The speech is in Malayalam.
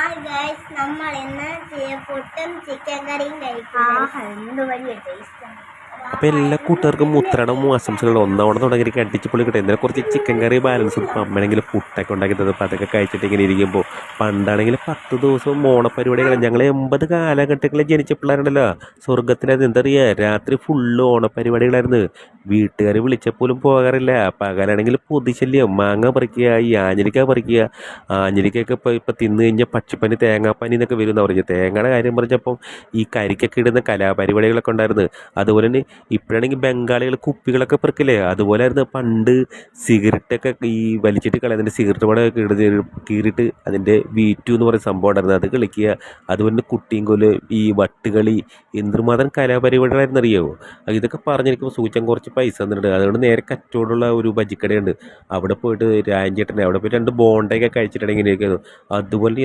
ഹായ് ഗൈസ്, നമ്മൾ ഇന്ന് പുട്ടും ചിക്കൻ കറിയും കഴിക്കും. എന്ത് വലിയ ടേസ്റ്റാണ്. അപ്പോൾ എല്ലാ കൂട്ടുകാർക്കും ഉത്രാടം ആശംസകൾ. ഒന്നാവണം തുടങ്ങി അടിച്ചുപൊളി കിട്ടും. എന്നാൽ കുറച്ച് ചിക്കൻ കറി ബാലൻസ് കൊടുക്കും. അമ്മയാണെങ്കിൽ പുട്ടൊക്കെ ഉണ്ടാക്കി തന്നത്. അപ്പോൾ അതൊക്കെ കഴിച്ചിട്ട് ഇങ്ങനെ ഇരിക്കുമ്പോൾ പണ്ടാണെങ്കിൽ 10 ദിവസവും ഓണപ്പരിപാടികൾ. ഞങ്ങൾ 80 കാലഘട്ടങ്ങളിൽ ജനിച്ച പിള്ളേരുണ്ടല്ലോ, സ്വർഗത്തിലായിരുന്നു. എന്താ പറയുക, രാത്രി ഫുള്ള് ഓണപ്പരിപാടികളായിരുന്നു. വീട്ടുകാർ വിളിച്ചപ്പോലും പോകാറില്ല. പകലാണെങ്കിൽ പൊതിശല്യം, മാങ്ങ പറിക്കുക, ഈ ആഞ്ഞിലിക്ക പറിക്കുക. ആഞ്ഞിലിക്കൊക്കെ ഇപ്പോൾ തിന്നു കഴിഞ്ഞാൽ പക്ഷിപ്പനി, തേങ്ങാപ്പനി എന്നൊക്കെ വരുമെന്ന് പറഞ്ഞു. തേങ്ങയുടെ കാര്യം പറഞ്ഞപ്പം ഈ കരിക്കൊക്കെ ഇടുന്ന കലാപരിപാടികളൊക്കെ ഉണ്ടായിരുന്നു. അതുപോലെ തന്നെ ഇപ്പോഴാണെങ്കിൽ ബംഗാളികൾ കുപ്പികളൊക്കെ പെറുക്കില്ലേ, അതുപോലെ ആയിരുന്നു പണ്ട്. സിഗരറ്റൊക്കെ ഈ വലിച്ചിട്ട് കളയുന്നതിൻ്റെ സിഗരറ്റ് പടമൊക്കെ കീറിയിട്ട് അതിൻ്റെ വീറ്റു എന്ന് പറയുന്ന സംഭവം ഉണ്ടായിരുന്നു, അത് കളിക്കുക. അതുപോലെ കുട്ടിയും കൊല്, ഈ വട്ടുകളി, എന്തുമാത്രം കലാപരിപാടികളായിരുന്നു അറിയാമോ. ഇതൊക്കെ പറഞ്ഞിരിക്കുമ്പോൾ സൂചൻ കുറച്ച് പൈസ തന്നിട്ടുണ്ട്. അതുകൊണ്ട് നേരെ കച്ചവടമുള്ള ഒരു ബജിക്കടയുണ്ട്, അവിടെ പോയിട്ട് രാജൻചേട്ടനെ അവിടെ പോയിട്ട് 2 ബോണ്ടയൊക്കെ കഴിച്ചിട്ടുണ്ടെങ്കിൽ ഇങ്ങനെയൊക്കെയായിരുന്നു. അതുപോലെ